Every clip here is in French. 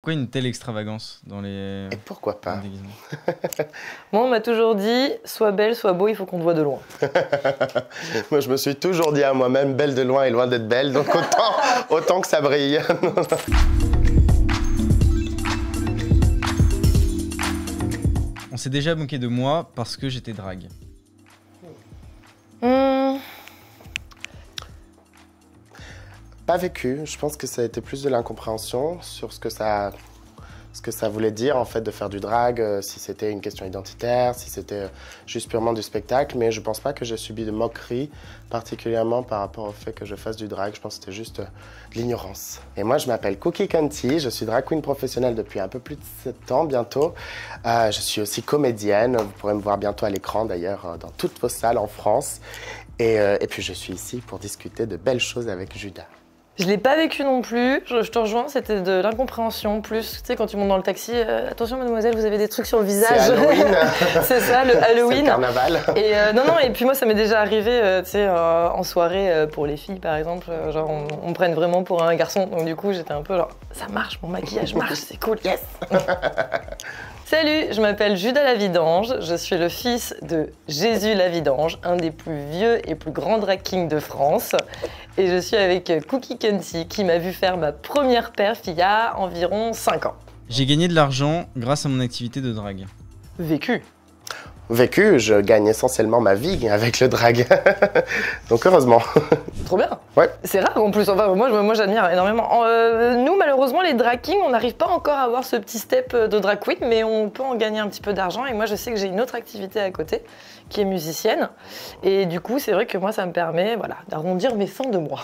Pourquoi une telle extravagance dans les... Et pourquoi pas? Moi, on m'a toujours dit, sois belle, sois beau, il faut qu'on te voie de loin. Moi, je me suis toujours dit à moi-même, belle de loin et loin d'être belle, donc autant que ça brille. On s'est déjà moqué de moi parce que j'étais drague. Pas vécu, je pense que ça a été plus de l'incompréhension sur ce que ça voulait dire en fait de faire du drag, si c'était une question identitaire, si c'était juste purement du spectacle, mais je pense pas que j'ai subi de moqueries particulièrement par rapport au fait que je fasse du drag, je pense que c'était juste de l'ignorance. Et moi je m'appelle Cookie Canty, je suis drag queen professionnelle depuis un peu plus de 7 ans bientôt. Je suis aussi comédienne, vous pourrez me voir bientôt à l'écran d'ailleurs dans toutes vos salles en France. Et puis je suis ici pour discuter de belles choses avec Judas. Je l'ai pas vécu non plus, je te rejoins, c'était de l'incompréhension plus. Tu sais, quand tu montes dans le taxi, attention mademoiselle, vous avez des trucs sur le visage. C'est Halloween. C'est ça, le Halloween. C'est le carnaval. Et non, et puis moi ça m'est déjà arrivé, tu sais, en soirée pour les filles par exemple, genre on me prenne vraiment pour un garçon. Donc du coup j'étais un peu genre, ça marche, mon maquillage marche, c'est cool, yes. Salut, je m'appelle Judas Lavidange, je suis le fils de Jésus Lavidange, un des plus vieux et plus grands drag kings de France. Et je suis avec Cookie Canty qui m'a vu faire ma première perf il y a environ 5 ans. J'ai gagné de l'argent grâce à mon activité de drague. Vécu. Vécu, je gagne essentiellement ma vie avec le drag. Donc heureusement. Trop bien. Ouais. C'est rare en plus, enfin moi j'admire énormément. Nous malheureusement les drag kings, on n'arrive pas encore à avoir ce petit step de drag queen, mais on peut en gagner un petit peu d'argent. Et moi je sais que j'ai une autre activité à côté qui est musicienne. Et du coup c'est vrai que moi ça me permet d'arrondir mes fins de mois.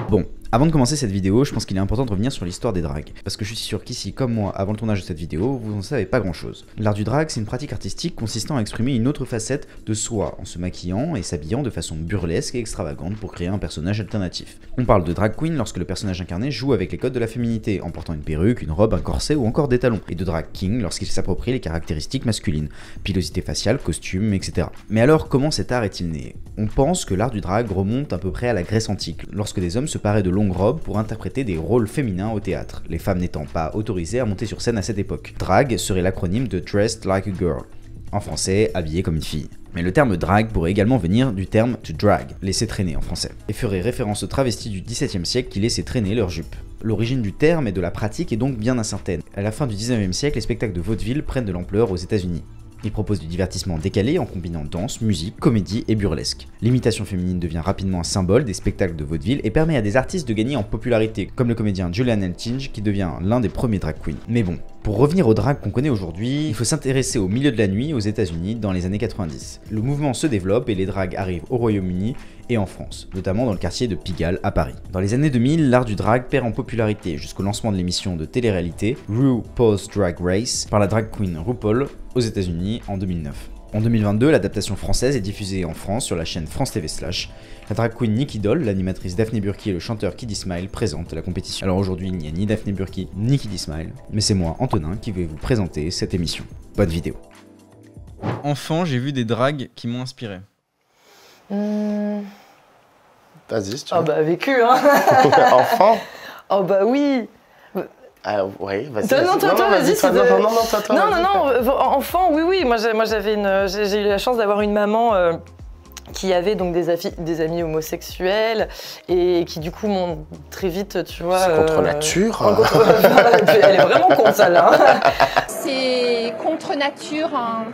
Bon, avant de commencer cette vidéo, je pense qu'il est important de revenir sur l'histoire des drags. Parce que je suis sûr qu'ici, comme moi, avant le tournage de cette vidéo, vous n'en savez pas grand chose. L'art du drag, c'est une pratique artistique consistant à exprimer une autre facette de soi en se maquillant et s'habillant de façon burlesque et extravagante pour créer un personnage alternatif. On parle de drag queen lorsque le personnage incarné joue avec les codes de la féminité, en portant une perruque, une robe, un corset ou encore des talons. Et de drag king lorsqu'il s'approprie les caractéristiques masculines, pilosité faciale, costume, etc. Mais alors, comment cet art est-il né? On pense que l'art du drag remonte à peu près à la Grèce antique, lorsque des hommes se paraient de longues robes pour interpréter des rôles féminins au théâtre, les femmes n'étant pas autorisées à monter sur scène à cette époque. Drag serait l'acronyme de Dressed Like a Girl, en français, habillé comme une fille. Mais le terme drag pourrait également venir du terme to drag, laisser traîner en français, et ferait référence aux travestis du XVIIe siècle qui laissaient traîner leurs jupes. L'origine du terme et de la pratique est donc bien incertaine. À la fin du XIXe siècle, les spectacles de vaudeville prennent de l'ampleur aux États-Unis. Ils proposent du divertissement décalé en combinant danse, musique, comédie et burlesque. L'imitation féminine devient rapidement un symbole des spectacles de vaudeville et permet à des artistes de gagner en popularité, comme le comédien Julian Eltinge qui devient l'un des premiers drag queens. Mais bon, pour revenir au drag qu'on connaît aujourd'hui, il faut s'intéresser au milieu de la nuit aux États-Unis dans les années 90. Le mouvement se développe et les drags arrivent au Royaume-Uni et en France, notamment dans le quartier de Pigalle à Paris. Dans les années 2000, l'art du drag perd en popularité jusqu'au lancement de l'émission de télé-réalité RuPaul's Drag Race par la drag queen RuPaul aux États-Unis en 2009. En 2022, l'adaptation française est diffusée en France sur la chaîne France TV Slash. La drag queen Nikki Doll, l'animatrice Daphné Burki et le chanteur Kiddy Smile présentent la compétition. Alors aujourd'hui, il n'y a ni Daphné Burki ni Kiddy Smile, mais c'est moi, Antonin, qui vais vous présenter cette émission. Bonne vidéo. Enfant, j'ai vu des drags qui m'ont inspiré. Vas-y, si tu veux. Ah bah vécu hein. Enfant? Oh bah oui. Ah oui, vas-y. Non, toi, vas-y. Non, Enfant, oui. Moi, j'ai eu la chance d'avoir une maman qui avait donc des amis homosexuels et qui du coup m'ont très vite, tu vois... C'est contre nature. Elle est vraiment contre ça là. C'est contre nature. Hein.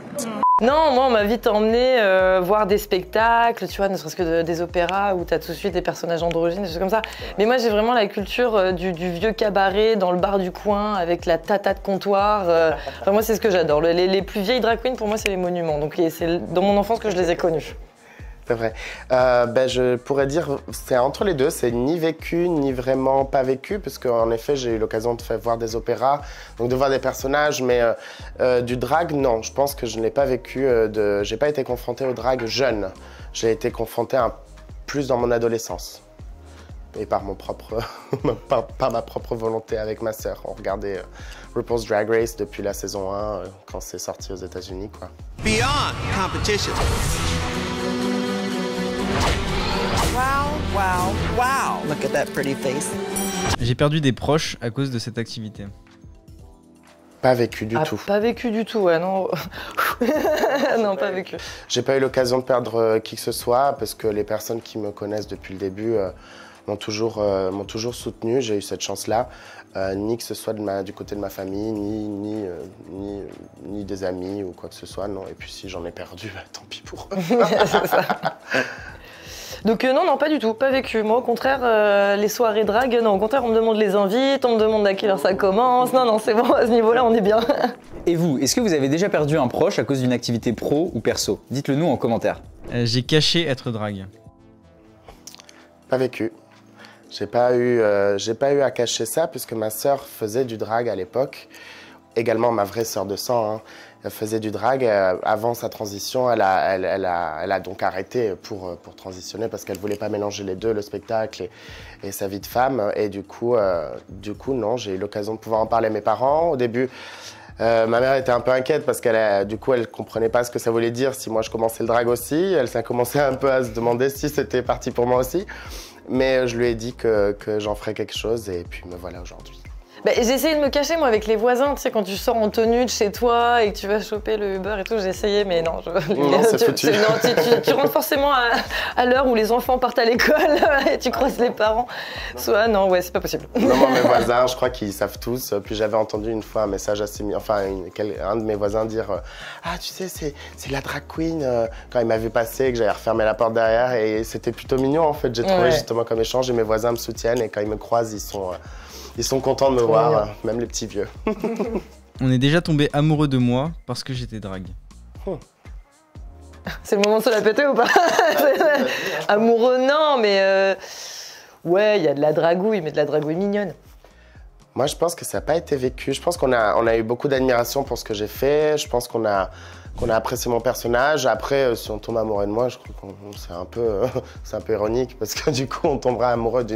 Non, moi on m'a vite emmené voir des spectacles, tu vois, ne serait-ce que des opéras où t'as tout de suite des personnages androgynes, des choses comme ça. Mais moi j'ai vraiment la culture du vieux cabaret dans le bar du coin avec la tata de comptoir. Enfin, moi c'est ce que j'adore. Les plus vieilles drag queens pour moi c'est les monuments. Donc c'est dans mon enfance que je les ai connues. C'est vrai. Je pourrais dire c'est entre les deux, c'est ni vécu ni vraiment pas vécu, parce qu'en effet j'ai eu l'occasion de faire voir des opéras, donc de voir des personnages, mais du drag non, je pense que je ne l'ai pas vécu, j'ai pas été confronté au drag jeune, j'ai été confronté plus dans mon adolescence. Et par mon propre, par ma propre volonté avec ma sœur. On regardait RuPaul's Drag Race depuis la saison 1 quand c'est sorti aux États-Unis, quoi. Beyond competition. Wow, wow, wow. Look at that pretty face. J'ai perdu des proches à cause de cette activité. Pas vécu du Ah, tout. pas vécu du tout, ouais, non. Non, pas vécu. J'ai pas eu l'occasion de perdre qui que ce soit parce que les personnes qui me connaissent depuis le début m'ont toujours soutenu. J'ai eu cette chance-là, ni que ce soit du côté de ma famille, ni des amis ou quoi que ce soit. Non. Et puis si j'en ai perdu, bah, tant pis pour eux. C'est ça. Donc non, pas du tout, pas vécu. Moi, au contraire, les soirées drague, non, au contraire, on me demande les invites, on me demande à quelle heure ça commence. Non, c'est bon, à ce niveau-là, on est bien. Et vous, est-ce que vous avez déjà perdu un proche à cause d'une activité pro ou perso? Dites-le nous en commentaire. J'ai caché être drague. Pas vécu. J'ai pas eu à cacher ça puisque ma sœur faisait du drag à l'époque. Également ma vraie sœur de sang. Hein. Elle faisait du drag avant sa transition. Elle a donc arrêté pour transitionner parce qu'elle voulait pas mélanger les deux, le spectacle et sa vie de femme. Et du coup non, j'ai eu l'occasion de pouvoir en parler à mes parents. Au début, ma mère était un peu inquiète parce qu'elle comprenait pas ce que ça voulait dire si moi je commençais le drag aussi. Elle s'est commencé un peu à se demander si c'était parti pour moi aussi. Mais je lui ai dit que j'en ferais quelque chose et puis me voilà aujourd'hui. Bah, j'ai essayé de me cacher, moi, avec les voisins. Tu sais, quand tu sors en tenue de chez toi et que tu vas choper le Uber et tout, j'ai essayé, mais non. Non, c'est foutu. Tu rentres forcément à l'heure où les enfants partent à l'école et tu croises les parents. Soit, non, ouais, c'est pas possible. Non, mes voisins, je crois qu'ils savent tous. Puis j'avais entendu une fois un message un de mes voisins dire ah, tu sais, c'est la drag queen. Quand il m'avait passé, que j'avais refermé la porte derrière. Et c'était plutôt mignon, en fait. J'ai trouvé justement comme échange. Et mes voisins me soutiennent. Et quand ils me croisent, ils sont contents de me voir, même les petits vieux. On est déjà tombé amoureux de moi parce que j'étais drague. C'est le moment de se la péter ou pas? Amoureux, non, mais ouais, il y a de la dragouille, mais de la dragouille mignonne. Moi, je pense que ça n'a pas été vécu. Je pense qu'on a eu beaucoup d'admiration pour ce que j'ai fait. Je pense qu'on a apprécié mon personnage. Après, si on tombe amoureux de moi, je crois que c'est un peu ironique parce que du coup, on tombera amoureux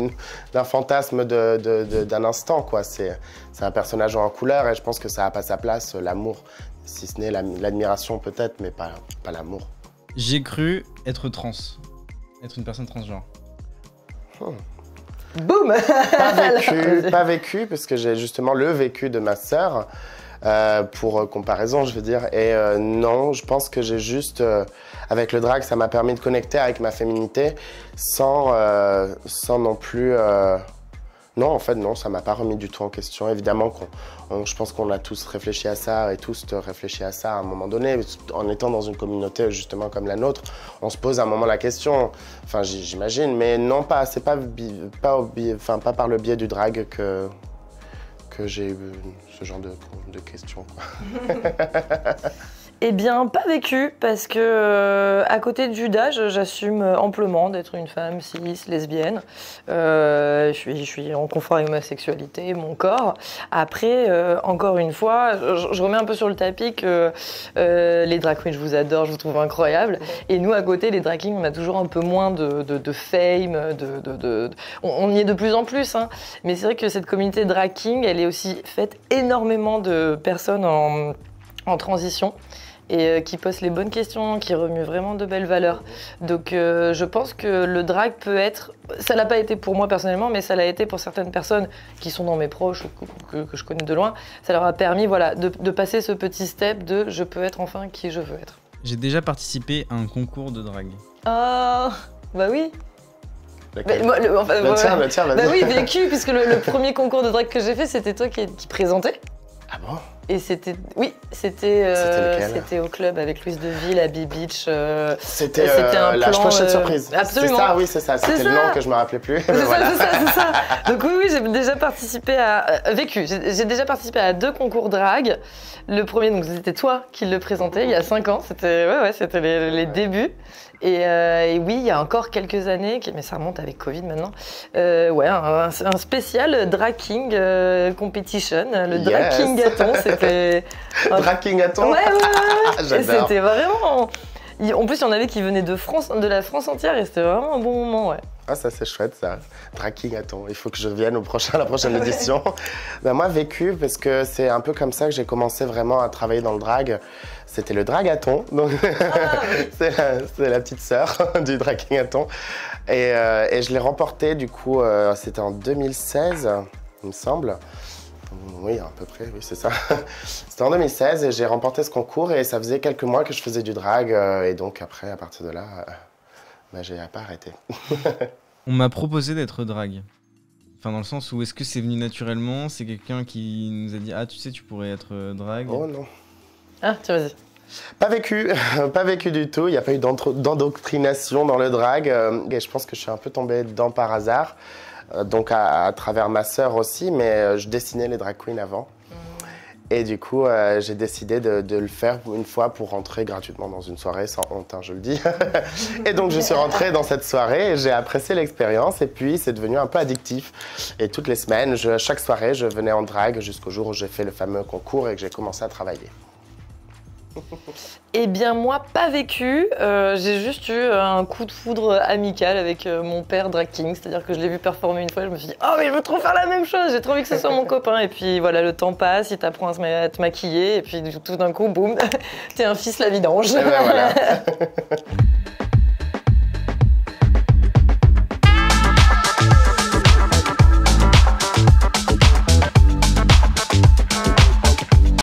d'un fantasme d'un instant, quoi. C'est un personnage en couleur et je pense que ça n'a pas sa place, l'amour. Si ce n'est l'admiration peut-être, mais pas l'amour. J'ai cru être trans, être une personne transgenre. Boum. Pas vécu, parce que j'ai justement le vécu de ma sœur, pour comparaison, je veux dire. Et non, je pense que j'ai juste, avec le drag, ça m'a permis de connecter avec ma féminité sans non plus... Non, en fait, non, ça m'a pas remis du tout en question. Évidemment, je pense qu'on a tous réfléchi à ça et tous réfléchi à ça à un moment donné. En étant dans une communauté justement comme la nôtre, on se pose à un moment la question. Enfin, j'imagine, mais non, c'est pas par le biais du drag que j'ai eu ce genre de questions, quoi. Eh bien, pas vécu, parce que à côté de Judas, j'assume amplement d'être une femme cis, lesbienne. Je suis en confort avec ma sexualité, mon corps. Après, encore une fois, je remets un peu sur le tapis que les drag queens, je vous adore, je vous trouve incroyables. Et nous, à côté, les drag kings, on a toujours un peu moins de fame, on y est de plus en plus. Hein. Mais c'est vrai que cette communauté drag king, elle est aussi faite énormément de personnes en transition. Et qui pose les bonnes questions, qui remue vraiment de belles valeurs. Donc je pense que le drag peut être, ça l'a pas été pour moi personnellement, mais ça l'a été pour certaines personnes qui sont dans mes proches ou que je connais de loin. Ça leur a permis voilà, de passer ce petit step de je peux être enfin qui je veux être. J'ai déjà participé à un concours de drague. Ah, bah oui. Tiens, vas-y. Bah oui, vécu, puisque le premier concours de drague que j'ai fait, c'était toi qui présentais. Ah bon? Et c'était au club avec Louise Deville à B-Beach. C'était la pochette surprise. Absolument. C'est ça, oui, c'est ça. C'était le nom que je me rappelais plus. C'est ça. Donc oui, j'ai déjà participé j'ai déjà participé à 2 concours drag. Le premier, donc c'était toi qui le présentais il y a 5 ans. C'était les débuts. Et oui, il y a encore quelques années, mais ça remonte avec Covid maintenant, un spécial Drag King Competition, le Drag King-athon, c'était... Drag King-athon. Ouais. J'adore. Et c'était vraiment... En plus, il y en avait qui venaient de la France entière et c'était vraiment un bon moment, ouais. Ah, ça c'est chouette ça. Drag King, attends, il faut que je vienne la prochaine édition. Ben, moi, vécu, parce que c'est un peu comme ça que j'ai commencé vraiment à travailler dans le drag. C'était le dragathon, donc c'est la petite sœur du Drag King Athon. Et je l'ai remporté du coup, c'était en 2016, il me semble. Oui, à peu près, oui, c'est ça. C'était en 2016 et j'ai remporté ce concours et ça faisait quelques mois que je faisais du drag. Et donc après, à partir de là, ben, j'ai pas arrêté. On m'a proposé d'être drag. Enfin, dans le sens où est-ce que c'est venu naturellement? C'est quelqu'un qui nous a dit « Ah, tu sais, tu pourrais être drag ». Oh non. Ah, tiens, vas-y. Pas vécu, pas vécu du tout. Il n'y a pas eu d'endoctrination dans le drag. Et je pense que je suis un peu tombée dedans par hasard. Donc à travers ma sœur aussi, mais je dessinais les drag queens avant. Et du coup, j'ai décidé de le faire une fois pour rentrer gratuitement dans une soirée, sans honte, hein, je le dis. Et donc, je suis rentrée dans cette soirée et j'ai apprécié l'expérience. Et puis, c'est devenu un peu addictif. Et toutes les semaines, chaque soirée, je venais en drague jusqu'au jour où j'ai fait le fameux concours et que j'ai commencé à travailler. Eh bien moi, pas vécu, j'ai juste eu un coup de foudre amical avec mon père drag king, c'est-à-dire que je l'ai vu performer une fois, je me suis dit « Oh mais je veux trop faire la même chose, j'ai trop envie que ce soit mon copain » et puis voilà, le temps passe, il t'apprend à te maquiller et puis tout d'un coup, boum, t'es un fils la vidange. Et ben voilà.